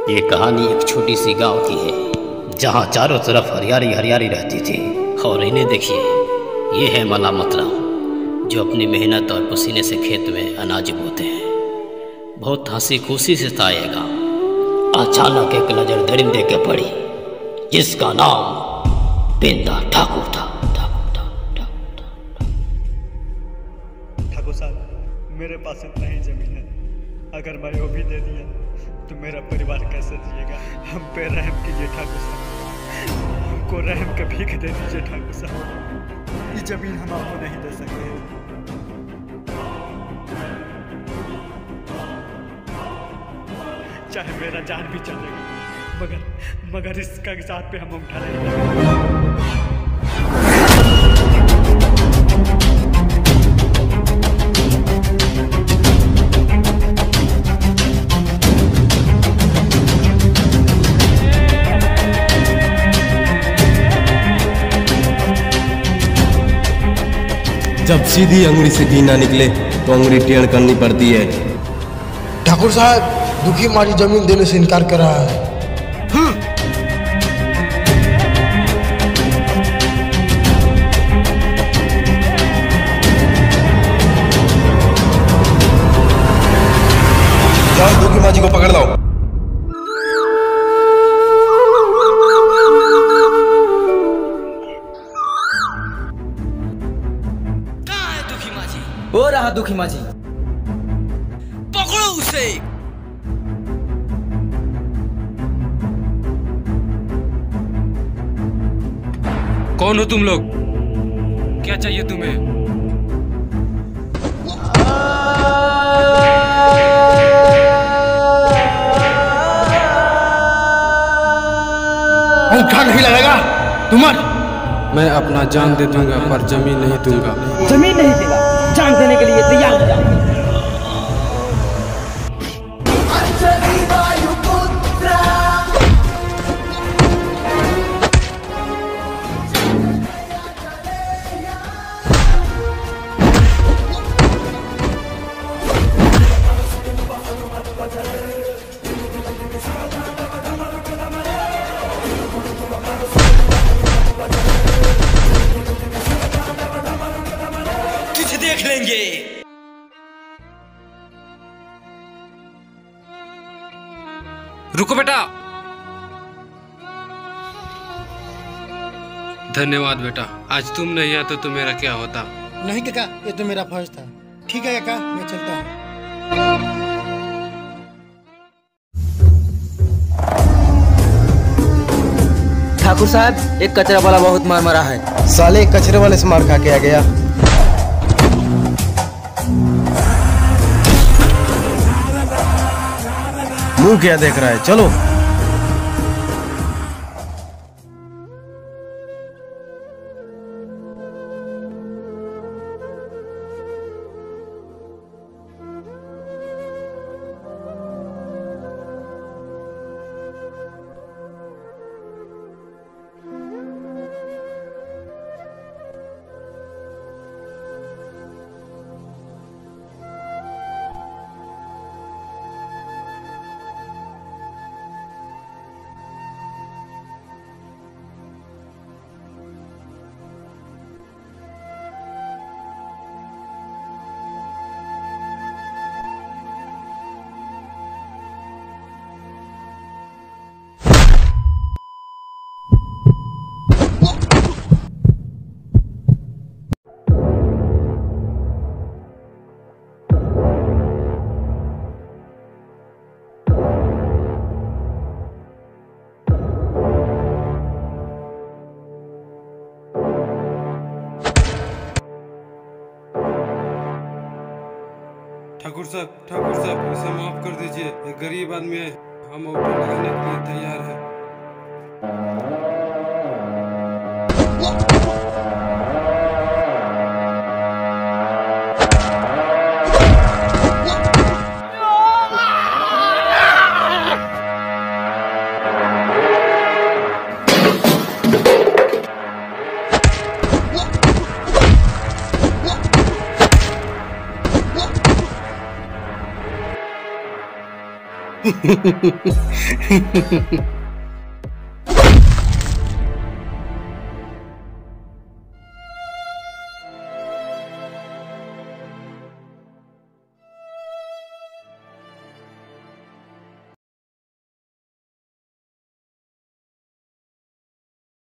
ये कहानी एक छोटी सी गांव की है जहां चारों तरफ हरियाली हरियाली रहती थी। और इन्हें देखिए, ये है मलामत राव जो अपनी मेहनत और पसीने से खेत में अनाज बोते हैं। बहुत हंसी खुशी से था ये गाँव। अचानक एक नजर दरिंदे के पड़ी जिसका नाम पेंदा ठाकुर था। ठाकुर साहब, मेरे पास इतना ही जमीन है, अगर मैं वो भी दे दिया तो मेरा परिवार कैसे जिएगा? हम पे रहम कीजिए ठाकुर साहब, हमको रहम का भीख दे दीजिए ठाकुर साहब। ये जमीन हम आपको नहीं दे सकते। चाहे मेरा जान भी चलेगा, मगर इस कागजात पे हम उठा लेंगे। जब सीधी अंगुली से घी ना निकले तो अंगुली टेढ़ करनी पड़ती है। ठाकुर साहब, दुखी माझी जमीन देने से इनकार कर रहा है। जाओ दुखी माझी को पकड़ लाओ। हो रहा दुखी माझी, पकड़ो उसे। कौन हो तुम लोग? क्या चाहिए तुम्हें? अंगूठा नहीं लगेगा तुम्हार। मैं अपना जान दे दूंगा पर जमीन नहीं दूंगा। जमीन नहीं देगा, जान देने के लिए तैयार हो जाओ। देख लेंगे। रुको बेटा। धन्यवाद बेटा, आज तुम नहीं आते तो मेरा क्या होता। नहीं काका, ये तो मेरा फर्ज था। ठीक है काका, मैं चलता हूँ। ठाकुर साहब, एक कचरा वाला बहुत मार मरा है। साले कचरे वाले से मार खा के आ गया। मुंह क्या देख रहा है, चलो। ठाकुर साहब, इसे माफ कर दीजिए। एक गरीब आदमी है, हम ऊपर लगाने के लिए तैयार हैं। है।